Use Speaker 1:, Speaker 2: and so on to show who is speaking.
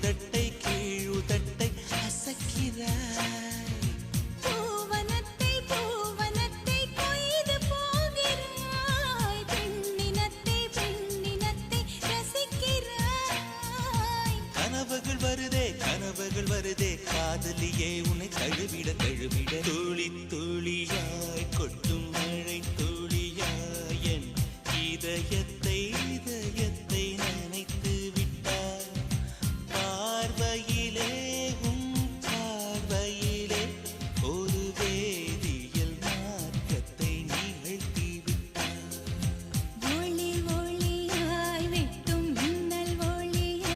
Speaker 1: மேலுதட்டை கீழுதட்டை அசக்கிறாய்.
Speaker 2: பூவனத்தை கொய்து போகிறாய். பெண்ணினத்தை ரசிக்கிறாய்.
Speaker 1: கனவுகள் வருதே காதலியே உன்னை தழுவிட